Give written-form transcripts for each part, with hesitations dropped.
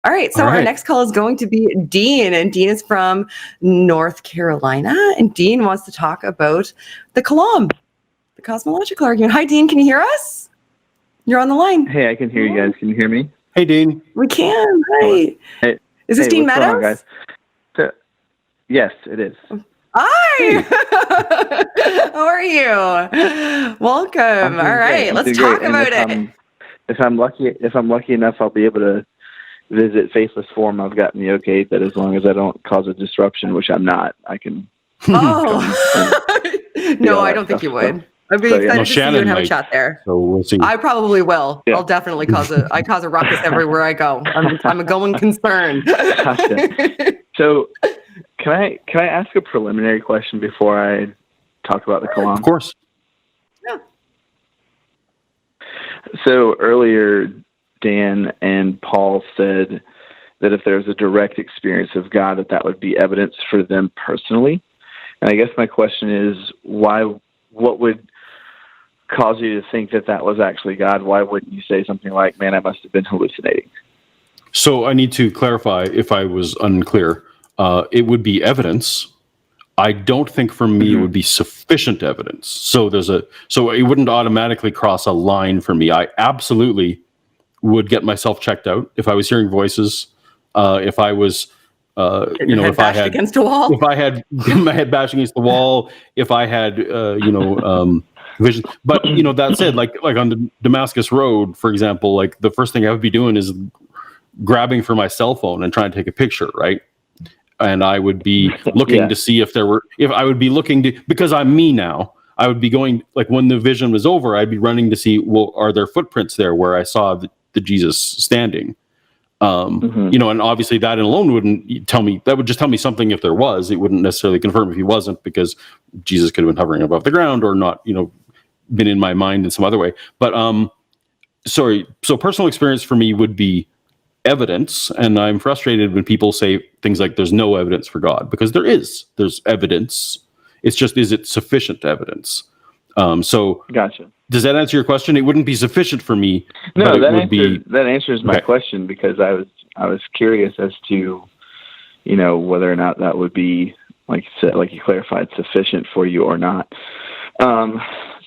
All right, so our next call is going to be Dean, and Dean is from North Carolina, and Dean wants to talk about the Kalam, the cosmological argument. Hi, Dean, can you hear us? You're on the line. Hey, I can hear you guys. Can you hear me? Hey, Dean. We can. Hi. Hey, is this Dean Meadows? On, guys? Yes, it is. Hi. How are you? Welcome. All right, let's talk about it. If I'm lucky enough, I'll be able to visit Faithless Forum. I've gotten the okay that as long as I don't cause a disruption, which I'm not, I can. Oh. No, I don't think you would. I'd be excited to see you and have a chat there. So we'll see. I probably will. Yeah. I'll definitely cause a ruckus everywhere I go. I'm a going concern. Gotcha. So can I ask a preliminary question before I talk about the Kalam? Of course. Yeah. So earlier, Dan and Paul said that if there's a direct experience of God, that would be evidence for them personally. And I guess my question is, what would cause you to think that was actually God? Why wouldn't you say something like, man, I must have been hallucinating? So I need to clarify if I was unclear. It would be evidence. I don't think for me it would be sufficient evidence. So it wouldn't automatically cross a line for me. I absolutely would get myself checked out if I was hearing voices, if I was if I had against a wall, if I had my head bashed against the wall, if I had vision. But that said, like on the Damascus Road, for example, like the first thing I would be doing is grabbing for my cell phone and trying to take a picture, right? And I would be looking to see if I would be looking to, because I'm me now, I would be going, like when the vision was over, I'd be running to see, well, are there footprints there where I saw the Jesus standing? And obviously that alone wouldn't tell me, that would just tell me something if there was. It wouldn't necessarily confirm if he wasn't, because Jesus could have been hovering above the ground or not, been in my mind in some other way. But so personal experience for me would be evidence, and I'm frustrated when people say things like there's no evidence for God, because there's evidence. It's just, is it sufficient evidence? Gotcha. Does that answer your question? It wouldn't be sufficient for me. No, that answers my question, because I was curious as to, whether or not that would be, like you clarified, sufficient for you or not.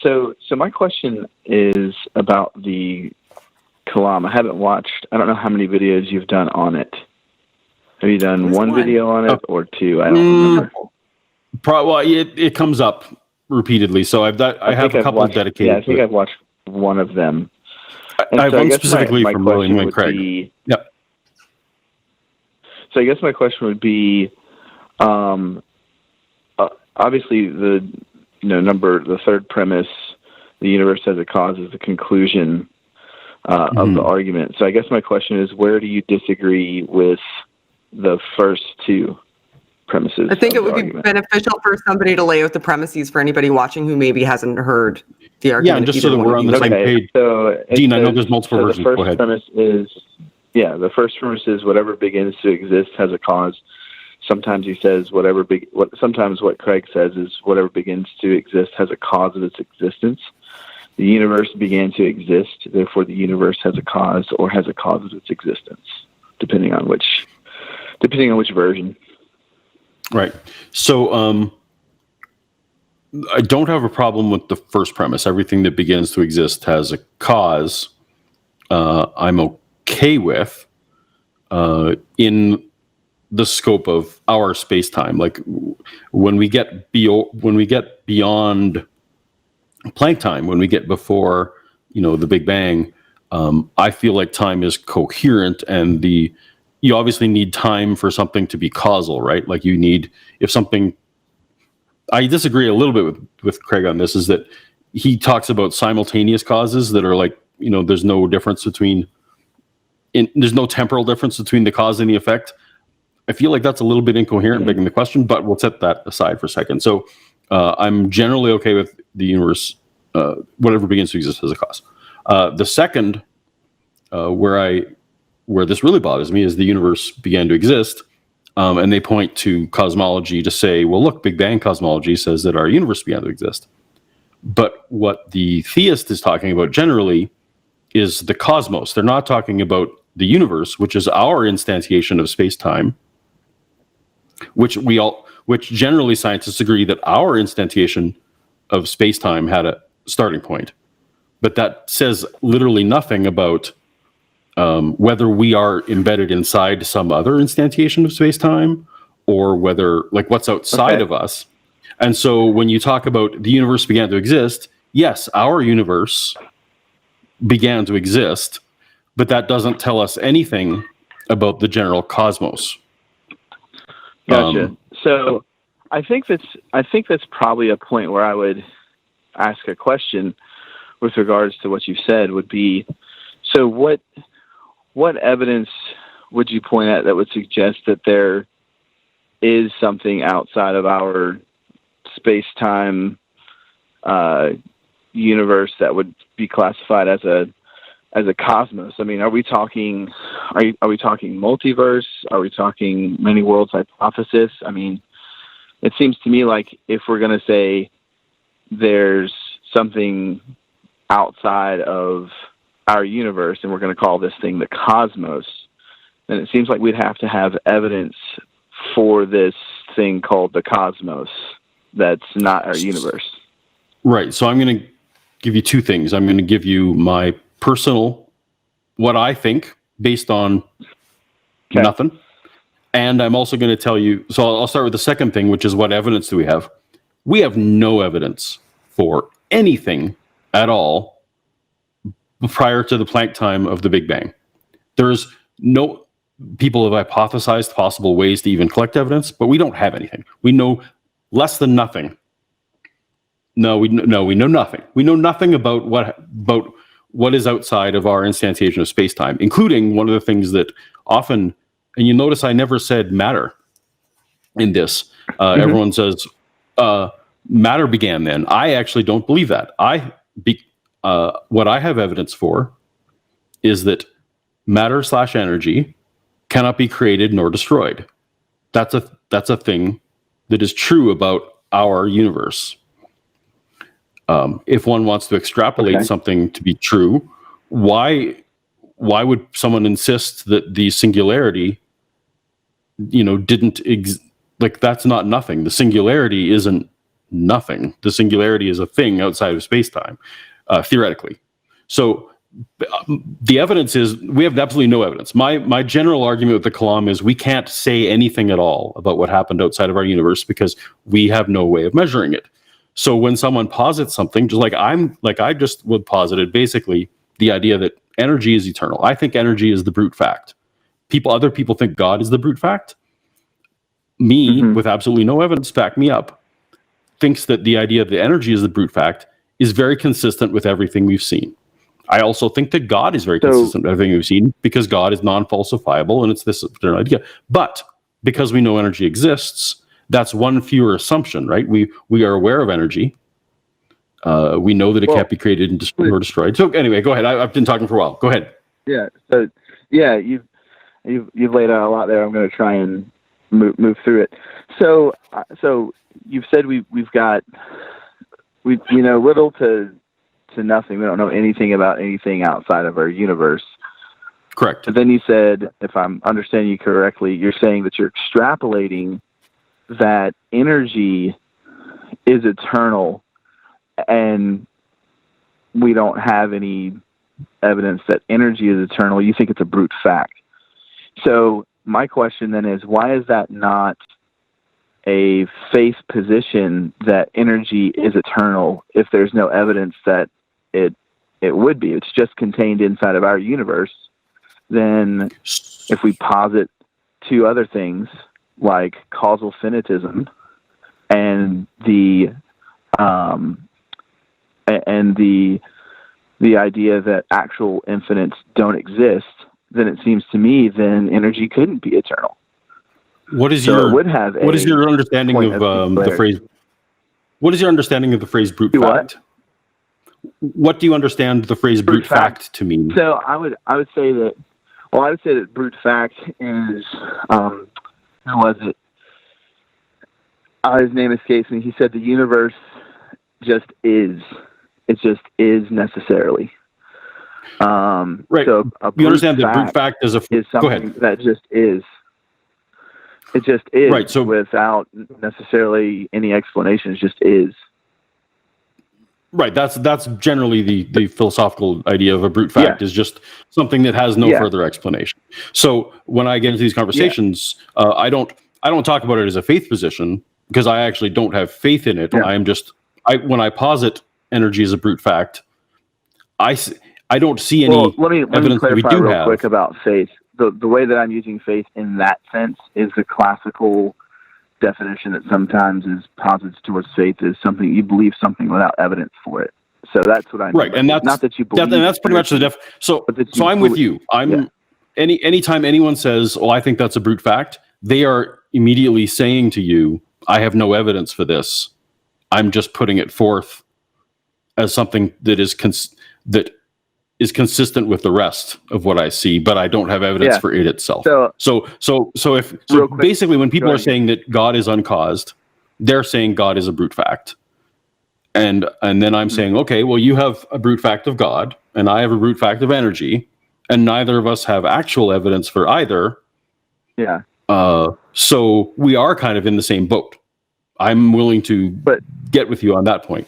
So my question is about the Kalam. I don't know how many videos you've done on it. Have you done one video on it or two? I don't remember. Well, it comes up repeatedly, so I have a couple dedicated. Yeah, I think I've watched one of them. I have one specifically from William and Craig. Yep. So I guess my question would be, obviously the third premise, the universe has a cause, is the conclusion of the argument. So I guess my question is, where do you disagree with the first two premises? I think it would be beneficial for somebody to lay out the premises for anybody watching who maybe hasn't heard the argument. Yeah, and just so that we're on the same page. So Dean, I know there's multiple versions. The first Go ahead. premise is whatever begins to exist has a cause. Sometimes he says sometimes what Craig says is whatever begins to exist has a cause of its existence. The universe began to exist, therefore the universe has a cause or has a cause of its existence, depending on which version. Right. So I don't have a problem with the first premise. Everything that begins to exist has a cause. I'm okay with in the scope of our space-time. Like when we get beyond Planck time, when we get before the Big Bang, I feel like time is coherent, and you obviously need time for something to be causal, right? Like you need, I disagree a little bit with Craig on this, is that he talks about simultaneous causes that are like, there's no difference there's no temporal difference between the cause and the effect. I feel like that's a little bit incoherent, begging the question, but we'll set that aside for a second. So I'm generally okay with the universe, whatever begins to exist as a cause. The second, where this really bothers me, is the universe began to exist, and they point to cosmology to say, well, look, Big Bang cosmology says that our universe began to exist. But what the theist is talking about generally is the cosmos. They're not talking about the universe, which is our instantiation of space-time, which generally scientists agree that our instantiation of space-time had a starting point. But that says literally nothing about whether we are embedded inside some other instantiation of space-time, or whether, like, what's outside of us. And so when you talk about the universe began to exist, yes, our universe began to exist, but that doesn't tell us anything about the general cosmos. Gotcha. So I think that's probably a point where I would ask a question with regards to what you said would be, so what evidence would you point at that would suggest that there is something outside of our space-time universe that would be classified as a cosmos? I mean, are we talking multiverse? Are we talking many worlds hypothesis? I mean, it seems to me like if we're going to say there's something outside of our universe and we're going to call this thing the cosmos, then it seems like we'd have to have evidence for this thing called the cosmos that's not our universe. Right. So I'm going to give you two things. I'm going to give you my personal, what I think based on nothing. And I'm also going to tell you, so I'll start with the second thing, which is what evidence do we have? We have no evidence for anything at all prior to the Planck time of the Big Bang. There's no, people have hypothesized possible ways to even collect evidence, but we don't have anything. We know less than nothing. We know nothing. We know nothing about what is outside of our instantiation of space-time, including one of the things that often, and you notice I never said matter in this. Everyone says matter began then. I actually don't believe that. What I have evidence for is that matter/energy cannot be created nor destroyed. That's a thing that is true about our universe. If one wants to extrapolate something to be true, why would someone insist that the singularity, didn't that's not nothing. The singularity isn't nothing. The singularity is a thing outside of space-time, theoretically. So the evidence is we have absolutely no evidence. My general argument with the Kalam is we can't say anything at all about what happened outside of our universe because we have no way of measuring it. So when someone posits something, just like I just would posit it, basically the idea that energy is eternal. I think energy is the brute fact. Other people think God is the brute fact. Me, with absolutely no evidence, back me up, thinks that the idea that energy is the brute fact is very consistent with everything we've seen. I also think that God is very consistent with everything we've seen because God is non-falsifiable and it's this eternal idea. But because we know energy exists, that's one fewer assumption, right? We are aware of energy. We know that it can't be created or destroyed. So anyway, go ahead. I've been talking for a while. Go ahead. Yeah. So yeah, you've laid out a lot there. I'm going to try and move through it. So you've said we little to nothing. We don't know anything about anything outside of our universe. Correct. But then you said, if I'm understanding you correctly, you're saying that you're extrapolating that energy is eternal and we don't have any evidence that energy is eternal. You think it's a brute fact. So my question then is, why is that not a faith position that energy is eternal if there's no evidence that it would be? It's just contained inside of our universe. Then if we posit two other things like causal finitism and the idea that actual infinites don't exist, then it seems to me then energy couldn't be eternal. What is your understanding of the phrase? What is your understanding of the phrase brute fact? What do you understand the phrase brute fact to mean? So I would say that brute fact is who was it? His name escapes me. He said the universe just is. It just is necessarily. Right. So a You understand that fact brute fact is is go ahead. something that just is. It just is, Right, so without necessarily any explanation. It just is. Right. That's generally the philosophical idea of a brute fact, is just something that has no further explanation. So when I get into these conversations, I don't talk about it as a faith position, because I actually don't have faith in it. When I posit energy as a brute fact, I don't see any let me evidence that we clarify do real have. quick about faith. The way that I'm using faith in that sense is the classical definition that sometimes is posits towards faith is something you believe something without evidence for it. So that's what I mean. Right, and that's not that you believe. And that's pretty much the def. So I'm with you. Anytime anyone says, "Oh, I think that's a brute fact," they are immediately saying to you, "I have no evidence for this. I'm just putting it forth as something that is consistent with the rest of what I see, but I don't have evidence for it itself." So basically, when people are saying that God is uncaused, they're saying God is a brute fact. And then I'm saying, okay, well, you have a brute fact of God, and I have a brute fact of energy, and neither of us have actual evidence for either. Yeah. So we are kind of in the same boat. I'm willing to get with you on that point.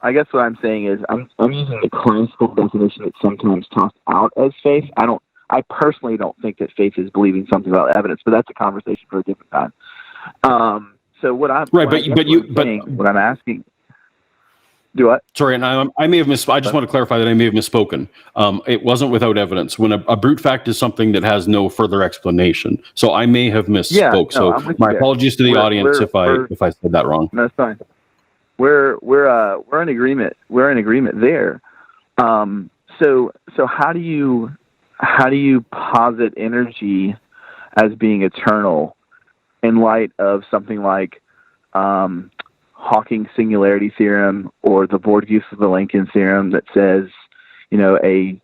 I guess what I'm saying is I'm using the classical definition that's sometimes tossed out as faith. I personally don't think that faith is believing something without evidence, but that's a conversation for a different time. So what I'm what I'm asking. Do what? Sorry, and I may have missed. I just want to clarify that I may have misspoken. It wasn't without evidence. When a brute fact is something that has no further explanation, so I may have misspoke. So my apologies to the audience if I said that wrong. No, that's fine. We're in agreement. We're in agreement there. So how do you posit energy as being eternal in light of something like Hawking's singularity theorem or the Borges-Vilenkin theorem that says, a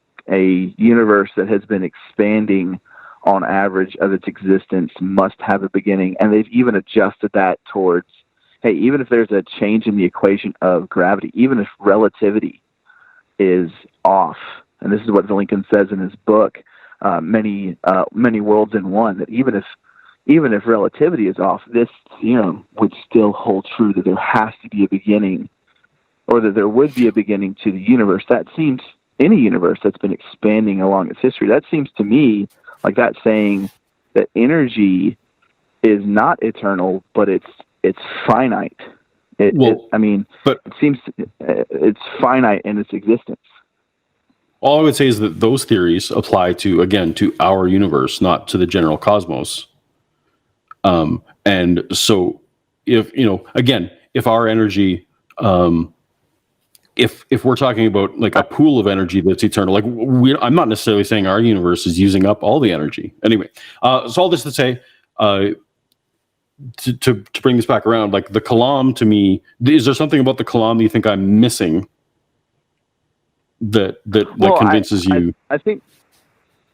universe that has been expanding on average of its existence must have a beginning, and they've even adjusted that towards, hey, even if there's a change in the equation of gravity, even if relativity is off, and this is what Vilenkin says in his book, Many Worlds in One, that even if relativity is off, this theorem would still hold true, that there has to be a beginning, or that there would be a beginning to the universe. That seems, any universe that's been expanding along its history, that seems to me like that's saying that energy is not eternal, but it's finite. It seems it's finite in its existence. All I would say is that those theories apply to our universe, not to the general cosmos. And so if our energy, if we're talking about like a pool of energy that's eternal, I'm not necessarily saying our universe is using up all the energy. Anyway, so all this to say, to bring this back around, like the Kalam, to me, is there something about the Kalam that you think I'm missing that convinces you? I think,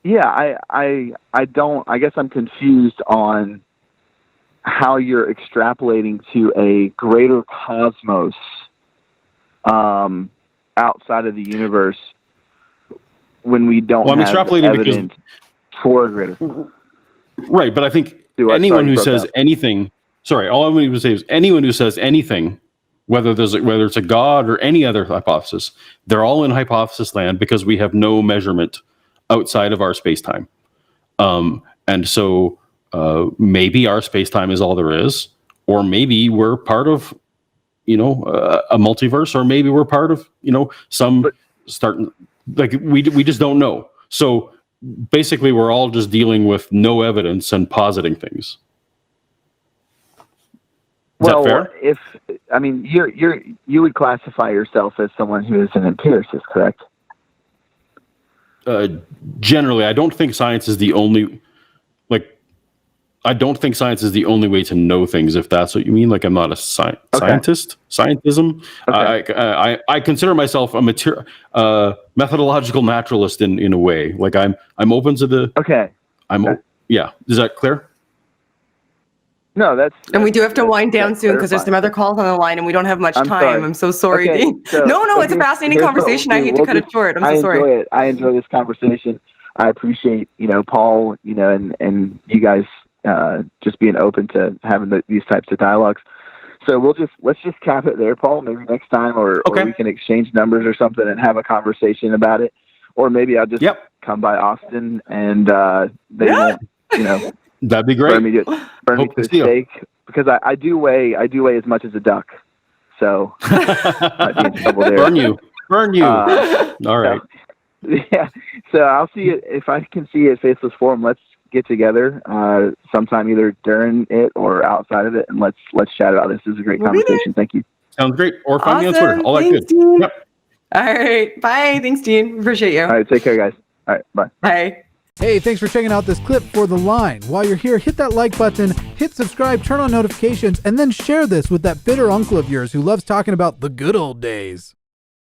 I don't. I guess I'm confused on how you're extrapolating to a greater cosmos outside of the universe when we don't have evidence for a greater. Right, but I think anyone who says anything, all I'm going to say is anyone who says anything, whether it's a God or any other hypothesis, they're all in hypothesis land because we have no measurement outside of our space-time. And so maybe our space-time is all there is, or maybe we're part of, a multiverse, or maybe we're part of, we just don't know. So basically we're all just dealing with no evidence and positing things. Is that fair? You would classify yourself as someone who is an empiricist, correct? Generally, I don't think science is the only, I don't think science is the only way to know things, if that's what you mean. Like, I'm not a scientist, scientism. Okay. I consider myself a methodological naturalist in a way. Like, I'm open to the. Okay. Yeah. Is that clear? No, and we do have to wind down that's soon because there's some other calls on the line and we don't have much I'm time. sorry. I'm so sorry, Okay, Dean. so- No, so it's a fascinating here's what conversation. I we'll hate do. to cut it short. I'm so sorry. Enjoy it. I enjoy this conversation. I appreciate, Paul, and you guys just being open to having these types of dialogues. So let's just cap it there, Paul. Maybe next time, or we can exchange numbers or something and have a conversation about it. Or maybe I'll just come by Austin and they won't, that'd be great. burn me to the stake, because I do weigh as much as a duck. So might be in trouble there. Burn you. All right. Yeah. So I'll see it if I can see it at Faceless Forum. Let's get together sometime either during it or outside of it, and let's chat about this. This is a great conversation. Thank you. Sounds great. Or find me on Awesome. Twitter. All that Thanks, good. Dean. Yep. All right. Bye. Thanks, Dean. Appreciate you. All right. Take care, guys. All right. Bye. Bye. Hey, thanks for checking out this clip for The Line. While you're here, hit that like button, hit subscribe, turn on notifications, and then share this with that bitter uncle of yours who loves talking about the good old days.